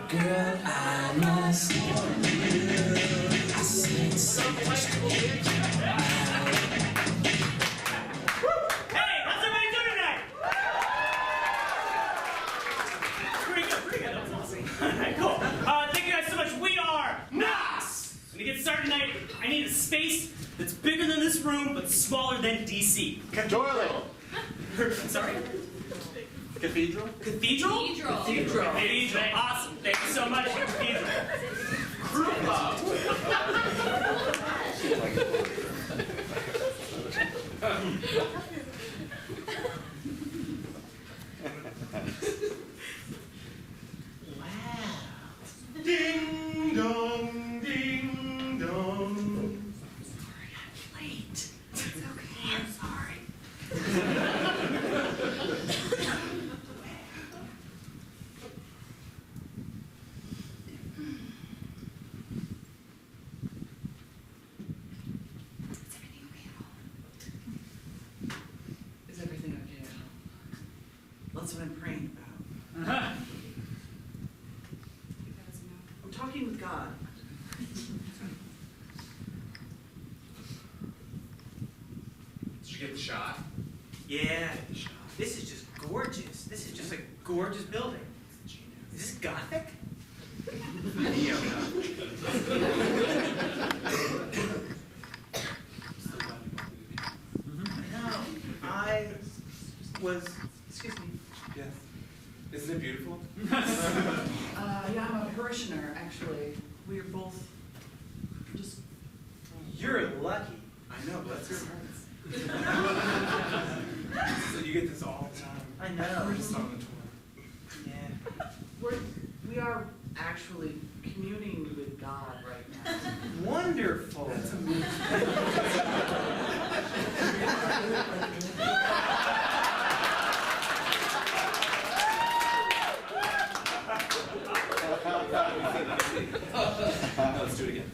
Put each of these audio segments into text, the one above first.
Girl, I must warn you, I seen so much cool. Hey, how's everybody doing tonight? Pretty good, that was awesome. Alright, cool. Thank you guys so much. We are NOS! And to get started tonight, I need a space that's bigger than this room, but smaller than DC. Toilet. Sorry? Cathedral? Cathedral? Cathedral. Cathedral. Awesome. Thank you so much, Cathedral. Group up. Wow. Ding dong, ding dong. Sorry, I'm late. It's okay. I'm sorry. Is everything okay at home? That's what I'm praying about. I'm talking with God. Did you get the shot? Yeah. This is just gorgeous. This is just a gorgeous building. Is this Gothic? No, I was. Excuse me. Yes. Isn't it beautiful? Yeah, I'm a parishioner, actually. We are both just... You're lucky. I know, bless your hearts. So you get this all the time. I know. We're just on the tour. Yeah. We are actually communing with God right now. Wonderful. That's amazing. Let's do it again.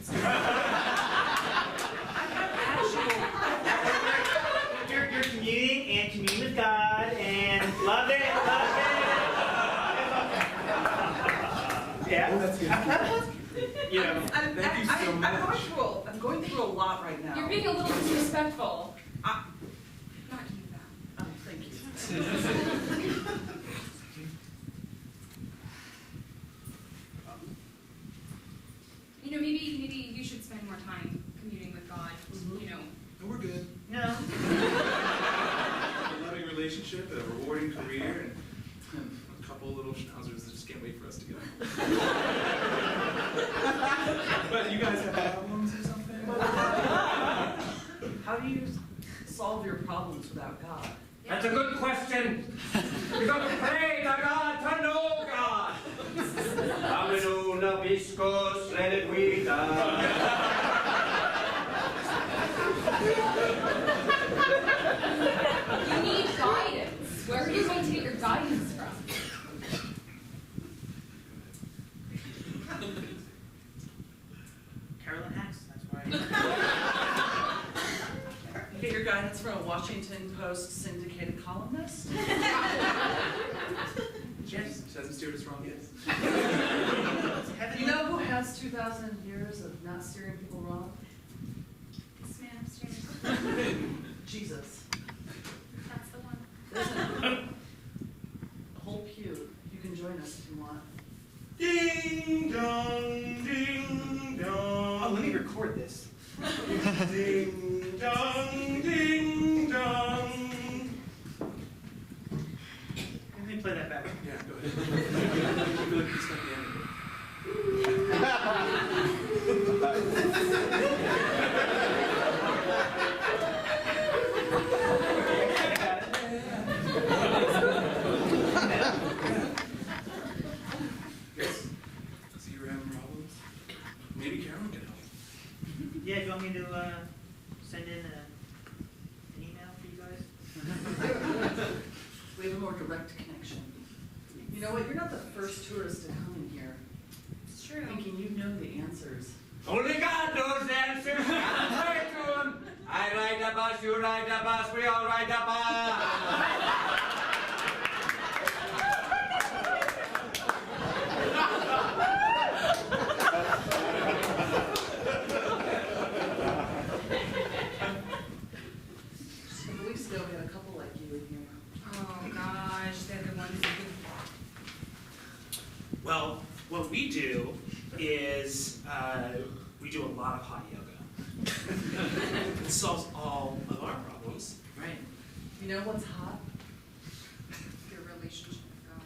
You're communing and communing with God and love it. Yeah. Oh, that's good. You know. Thank you so much. I'm going through a lot right now. You're being a little disrespectful. Ah. Not you, though. Oh, thank you. You know, maybe you should spend more time communing with God. You know. No, we're good. No. A loving relationship, a rewarding career, and a couple little schnauzers that just can't wait for us to get on. But you guys have problems or something? How do you solve your problems without God? That's a good question. You got to pray to God to know God. Aminu nabiscos leniguita. You need guidance. Where are you going to get your guidance from? Carolyn Hacks, that's why. You get your guidance from a Washington Post syndicated columnist? Yes. She hasn't steered us wrong yet. You know who has 2,000 years of not steering people wrong? This man upstairs. Jesus. That's the one. Listen, a whole pew. You can join us if you want. Ding dong, ding dong. Oh, let me record this. Ding dong, ding dong. Let me play that back. Yeah, go ahead. I feel like it's not the end of Yes. So you were having problems? Maybe Carolyn can help. Yeah, do you want me to send in an email for you guys? We have a more direct connection. You know what? You're not the first tourist to come in here It's true. thinking you know the answers. Only God knows the answer. Pray to him. I ride a bus, you ride a bus, we all ride a bus. ones you can... Well, what we do is we do a lot of hot yoga. It solves all of our problems. Right. You know what's hot? Your relationship with God.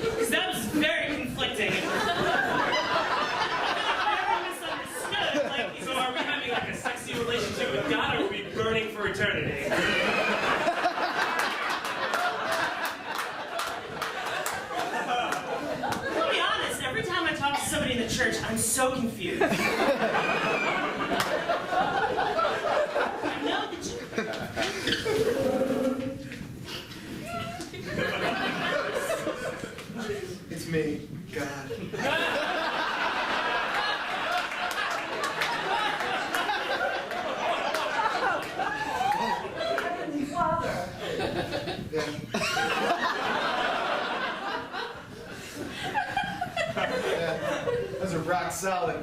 Because that was very conflicting. Very misunderstood. Like, so are we having like a sexy relationship with God, or are we burning for eternity? I'll be honest, every time I talk to somebody in the church, I'm so confused. I know that you... It's me, God. Heavenly Father. Yeah. Yeah. Those are rock solid.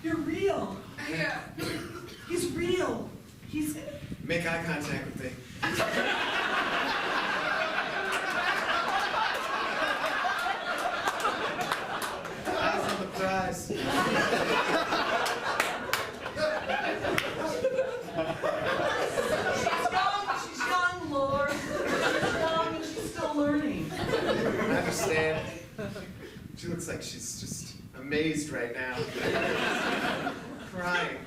You're real. Yeah. He's real. He's... Make eye contact with me. Eyes on the prize. She's young, Lord. She's young and she's still learning. I understand. She looks like she's just amazed right now. Crying.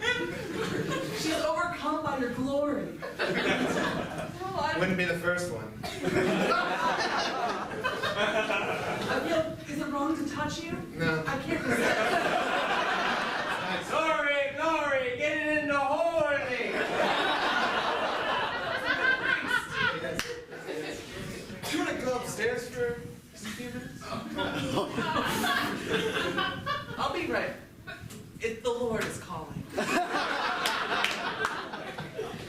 She's overcome by your glory. Wouldn't be the first one. I feel, is it wrong to touch you? No. I can't resist. Glory, glory, get it in the holy. Do you want to go upstairs for just a few minutes? I'll be right. The Lord is calling.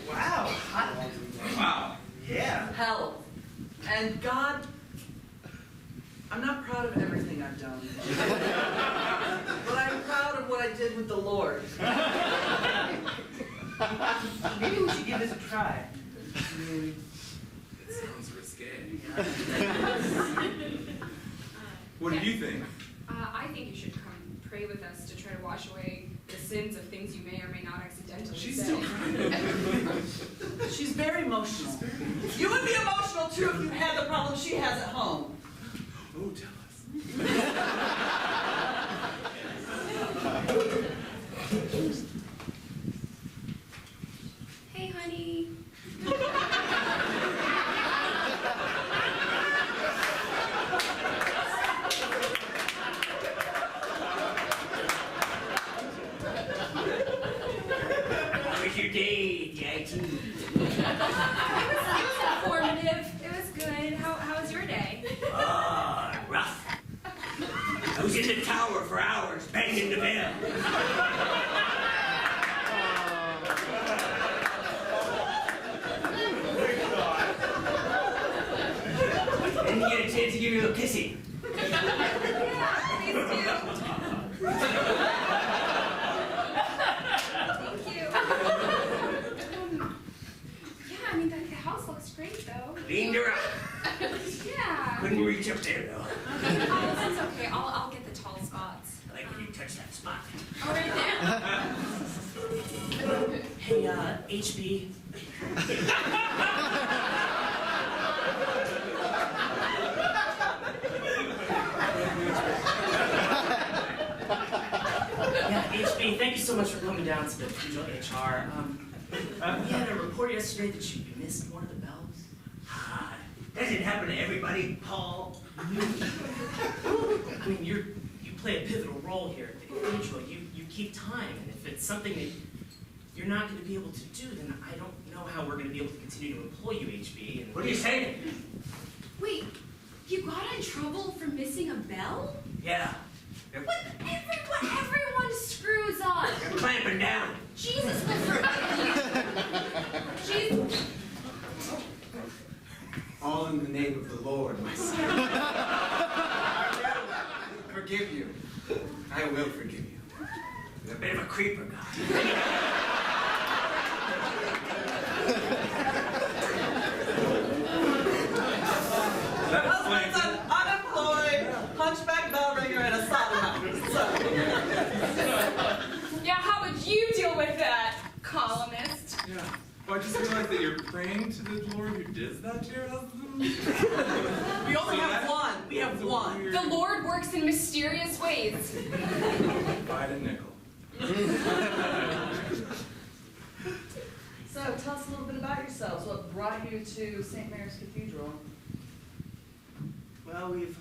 Wow. Wow. Yeah. Hell. And God, I'm not proud of everything I've done. But I'm proud of what I did with the Lord. Maybe we should give this a try. It sounds risque. What do you think? I think you should come pray with us to try to wash away the sins of things you may or may not accidentally She's say. still kind She's very emotional. You would be emotional too if you had the problem she has at home. Oh, tell us. Hey, honey. What's your day, Jackie? It was informative. It was good. How was your day? Rough. I was in the tower for hours, banging the bell. Didn't get a chance to give you a kissy. Yeah, please do. Thank you. Yeah, I mean, the house looks great, though. Cleaned her up. Yeah. Couldn't reach up there, though. Oh, that's okay. I'll get the tall spots. I like when you touch that spot. Oh, right there. Hey, HB. Yeah, HB, thank you so much for coming down to the Federal HR. We had a report yesterday that you missed one of the bells. Doesn't happen to everybody, Paul. I mean, you play a pivotal role here at the cathedral. You keep time, and if it's something that you're not going to be able to do, then I don't know how we're going to be able to continue to employ you, HB. And what are you saying? Wait, you got in trouble for missing a bell? Yeah. What? Everyone screws up. You're clamping down. Jesus will forgive you. Jesus. All in the name of the Lord, my son. forgive you. I will forgive you. You're a bit of a creeper, God. Husband's unemployed, hunchback bell ringer, and a sodomite. Yeah, how would you deal with that, columnist? Yeah. Well, I just realized that you're praying to the Lord who does that to your husband. We only have one. We have one. The Lord works in mysterious ways. Buy a nickel. So tell us a little bit about yourselves. What brought you to St. Mary's Cathedral? Well, we've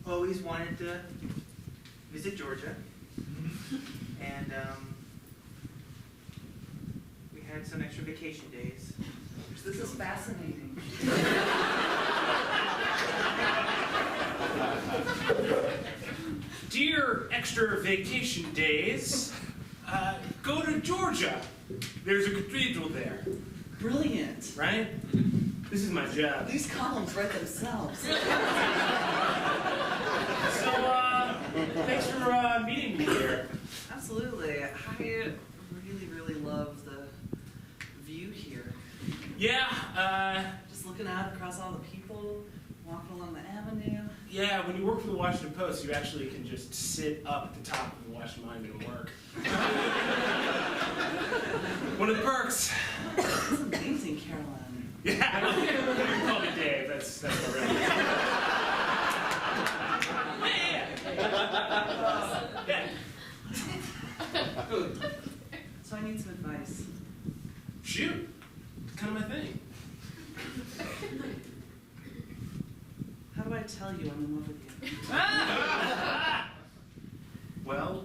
always wanted to visit Georgia, and we had some extra vacation days. This is fascinating. Dear extra vacation days, go to Georgia. There's a cathedral there, Brilliant. right? This is my job. These columns write themselves. So, thanks for meeting me here. Absolutely. I really, really love the view here. Yeah, Just looking out across all the people, walking along the avenue. yeah, when you work for the Washington Post, you actually can just sit up at the top of the Washington Monument and work. One of the perks. That's amazing, Caroline. Yeah, you can call me Dave, that's all right. Yeah. So I need some advice. Shoot, it's kind of my thing. How do I tell you I'm in love with you? Well,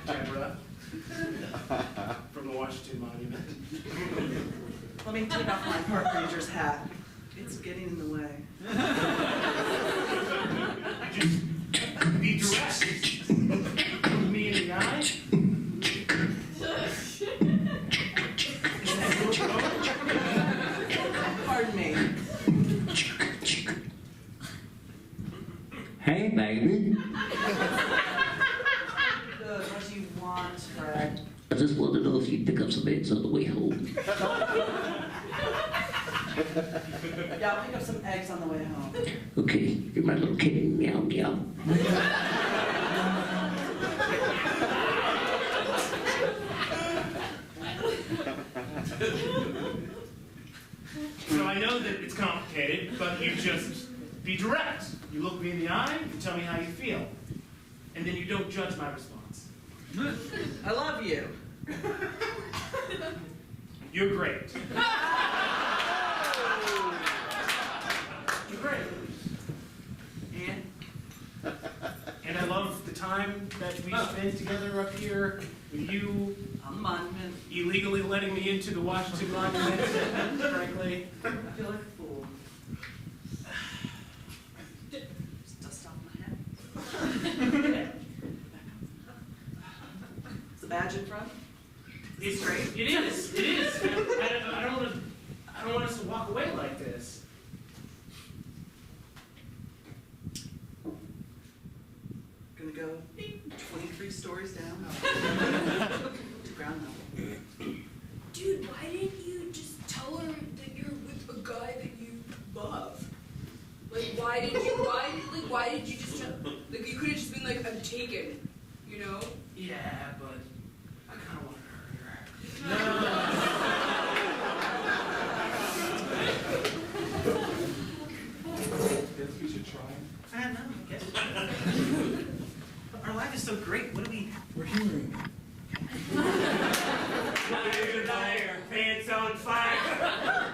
Deborah, from the Washington Monument. Let me take off my park ranger's hat. It's getting in the way. Just be direct. Look me in the eye. Pardon me. Hey, baby. Good. What do you want, Fred? I just want to know if you'd pick up some eggs on the way home. Yeah, I'll pick up some eggs on the way home. Okay, you're my little kitten. Meow, meow. So I know that it's complicated, but you just be direct. You look me in the eye, you tell me how you feel. And then you don't judge my response. I love you. You're great. You're great. And I love the time that we spent together up here with you On the monument. illegally letting me into the Washington Monument, frankly. I feel like a fool. Just dust off my hat. Is the badge in front? It's great. It is. It is. I don't want us to walk away like this. Gonna go 23 stories down to ground level. Dude, why didn't you just tell her that you're with a guy that you love? Like, why did you just tell, like, you could have just been like, I'm taken, you know? Yeah, but I kind of want to hurt her. Guess we should try. I don't know, I guess. Our life is so great. What do we... We're hearing. Pants on fire.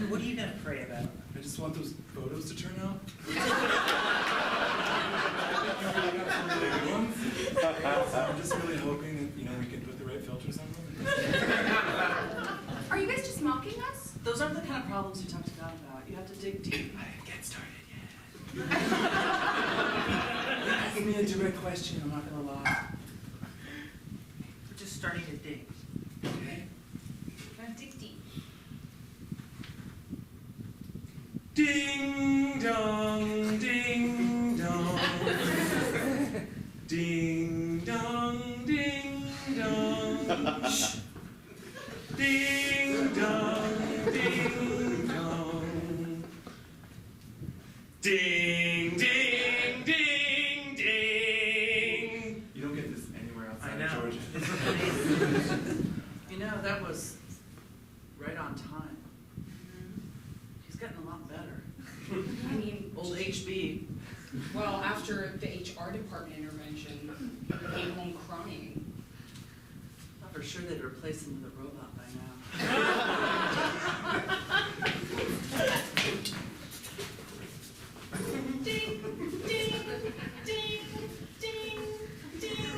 What are you going to pray about? I just want those photos to turn out. I'm just really hoping that, we can put the right filters on them. Are you guys just mocking us? Those aren't the kind of problems you talk to God about. You have to dig deep. I didn't get started yet. Give me a direct question, I'm not gonna lie. We're just starting to dig. Okay? Dig deep. Ding dong, ding dong. Ding dong, ding dong. Shh. Ding dong, ding dong. Ding, ding, ding, ding. You don't get this anywhere outside I know. of Georgia. You know, that was right on time. He's getting a lot better. I mean, Old HB. well, after the HR department intervention, he came home crying. Thought for sure they'd replace him with a robot by now. Ding, ding, ding, ding, ding.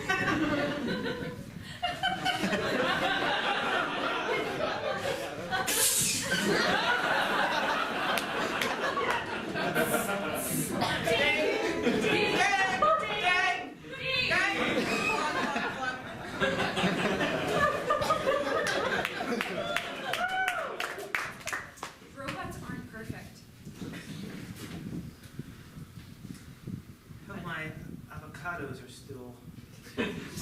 Robots aren't perfect. Hope my avocados are still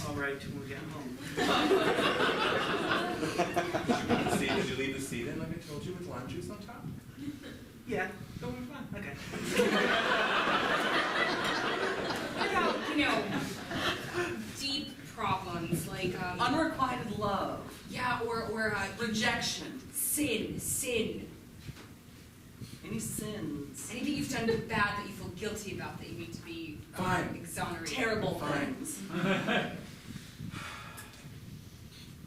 all right when we get home. Did you leave the seed in like I told you with lime juice on top? Yeah. That would be fine. Okay. What about, deep problems like, Unrequited love. yeah, or Rejection. sin. Any sins. Anything you've done bad that you feel guilty about that you need to be Fine. exonerated. Terrible Fine. things.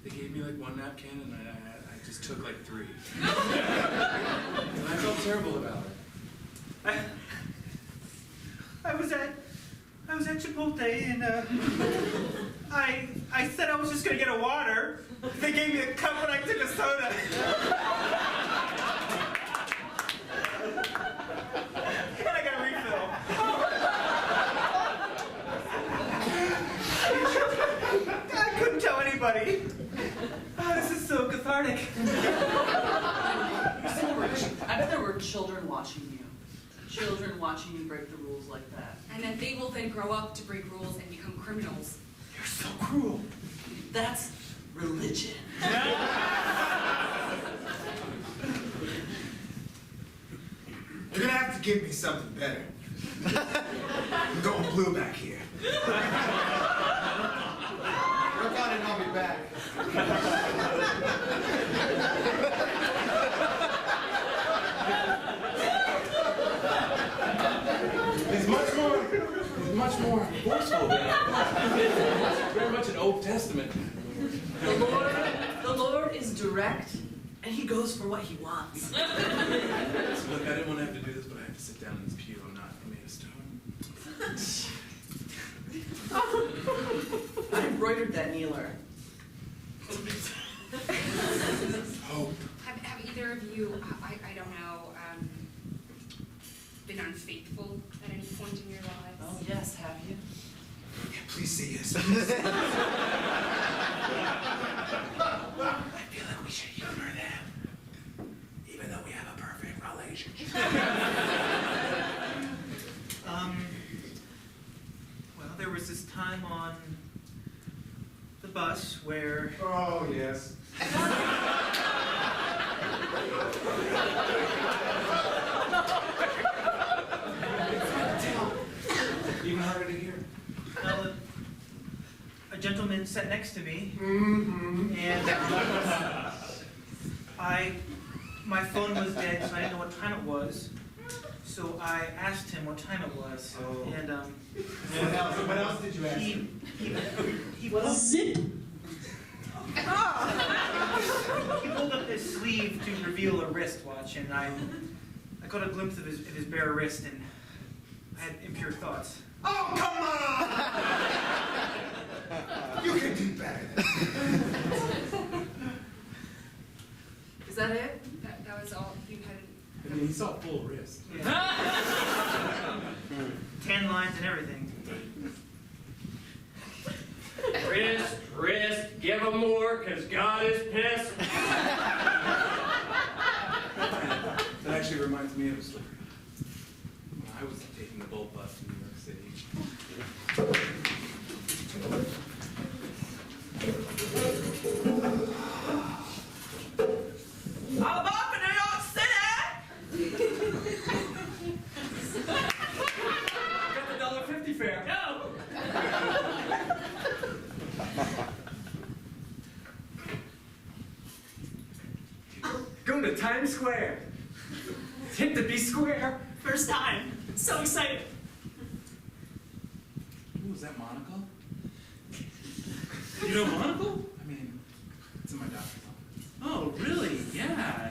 They gave me like one napkin and I just took like 3. And I felt terrible about it. I was at Chipotle and I said I was just gonna get a water. They gave me a cup and I took a soda. And I got a refill. I couldn't tell anybody. Oh, this is so cathartic. I bet there were children watching you. Children watching you break the rules like that. And then they will then grow up to break rules and become criminals. You're so cruel. That's religion. You're gonna have to give me something better. I'm going blue back here. Work on it and I'll be back. It's much more forceful than I thought. Very much an Old Testament. The Lord is direct, and He goes for what He wants. So look, I didn't want to have to do this, but I have to sit down in this pew. I'm not made of stone. I embroidered that kneeler. Hope. Have either of you, I don't know, been unfaithful at any point in your lives? Oh yes, have you? Please say yes. I feel like we should humor them, even though we have a perfect relationship. Well, there was this time on the bus where Oh, yes. Even harder to hear. well, a gentleman sat next to me, Mm-hmm. and my phone was dead, so I didn't know what time it was. So I asked him what time it was, Oh. and What else did you ask him? he was. He pulled up his sleeve to reveal a wristwatch, and I caught a glimpse of his bare wrist, and I had impure thoughts. Oh, come on! You can do better than Is that it? That was all you had. I mean, he saw full wrist. Tan lines and everything. Wrist, give him more, cause God is pissed. That actually reminds me of a story. Bolt bus in New York City. I'm off in New York City! Got the $1.50 fare. Go! Go to Times Square. Hit the B Square. First time. So excited. Ooh, is that Monocle? You know Monocle? I mean, it's in my doctor's office. Oh, really? Yeah.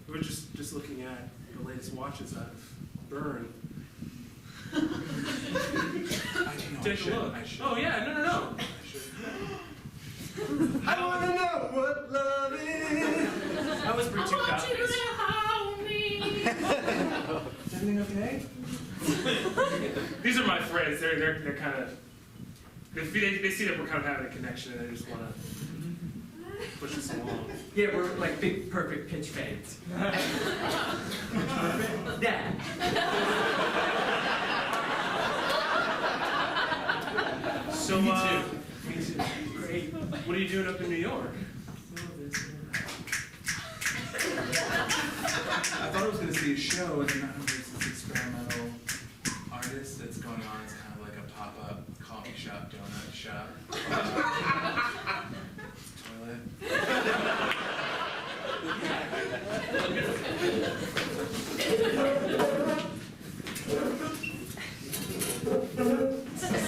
We're just looking at the latest watches out of Burn. Take a look. I should. Oh yeah, no. I should. I want to know what love is. I was pretty copies. Is everything okay? These are my friends. They're kind of. They see that we're kind of having a connection, and they just want to push us along. Yeah, we're like big Perfect Pitch fans. Yeah. So, Me too. great. What are you doing up in New York? I thought I was going to see a show, and then there's this experimental artist that's going on. It's kind of like a pop-up coffee shop, donut shop. Toilet.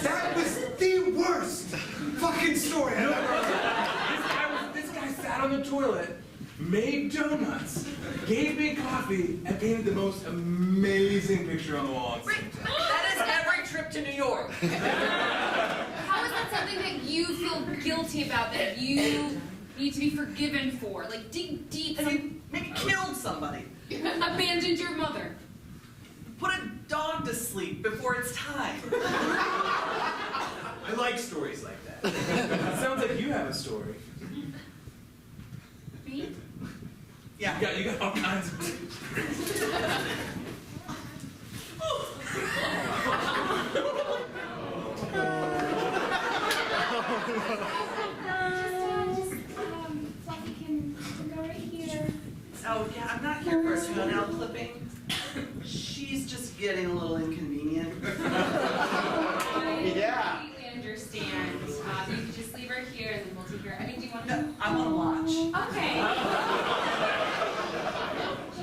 That was the worst fucking story I've ever heard. This guy sat on the toilet, made donuts, gave me coffee, and painted the most amazing picture on the wall. That is every trip to New York. How is that something that you feel guilty about, that you need to be forgiven for? Like, dig deep. Have you maybe killed somebody? Abandoned your mother. Put a dog to sleep before it's time. I like stories like that. It sounds like you have a story. Me? Yeah. You got all kinds of. Fluffy can go right here. Oh, yeah, I'm not here for a toenail clipping. She's just getting a little inconvenient. I completely understand. You can just leave her here and then we'll take her. I mean, do you want to? No, I want to watch. Okay.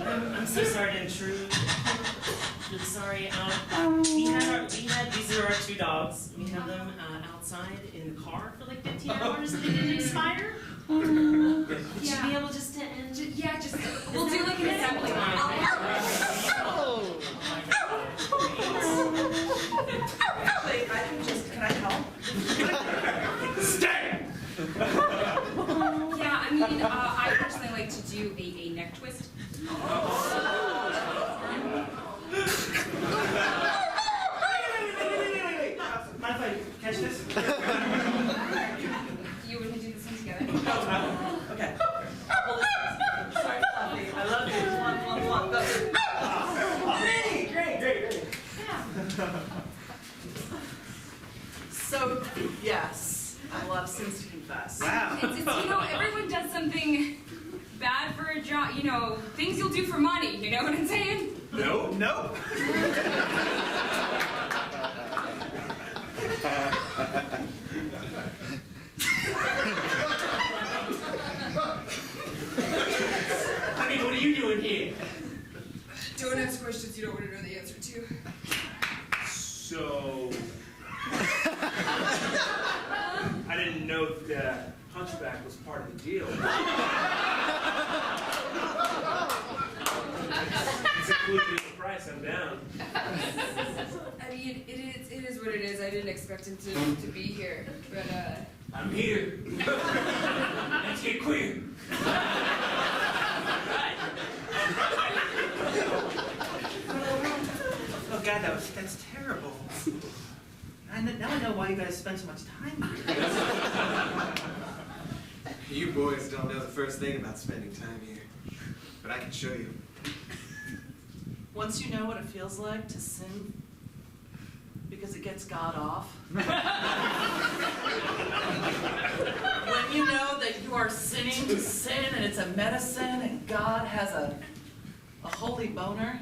I'm so sorry to intrude. I'm sorry. These are our two dogs. We have them outside in the car for like 15 hours. They didn't expire. Would you be able just to end? Yeah, just we'll do like an assembly line. Wait, can I help? Stay! Yeah, I mean, I personally like to do a neck twist. Mind if I catch this? You and me do this one together. Okay. Hold this. Sorry, Fluffy. I love you. One. Go. Great. Yeah. So, yes, I love sins to confess. Wow. It's everyone does something bad for a job, things you'll do for money, you know what I'm saying? Nope. I mean, what are you doing here? Don't ask questions you don't want to know the answer to. So, I didn't know that Hunchback was part of the deal. It's included in the price. I'm down. I mean, it is what it is. I didn't expect him to be here, but I'm here. Let's get queer. Oh God, that's terrible. Now I know why you guys spend so much time here. You boys don't know the first thing about spending time here, but I can show you. Once you know what it feels like to sin because it gets God off. When you know that you are sinning to sin and it's a medicine and God has a holy boner.